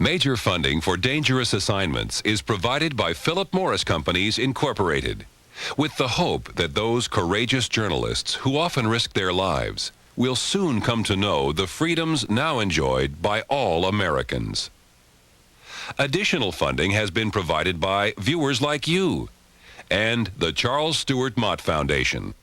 Major funding for dangerous assignments is provided by Philip Morris Companies, Incorporated, with the hope that those courageous journalists who often risk their lives will soon come to know the freedoms now enjoyed by all Americans. Additional funding has been provided by viewers like you and the Charles Stewart Mott Foundation.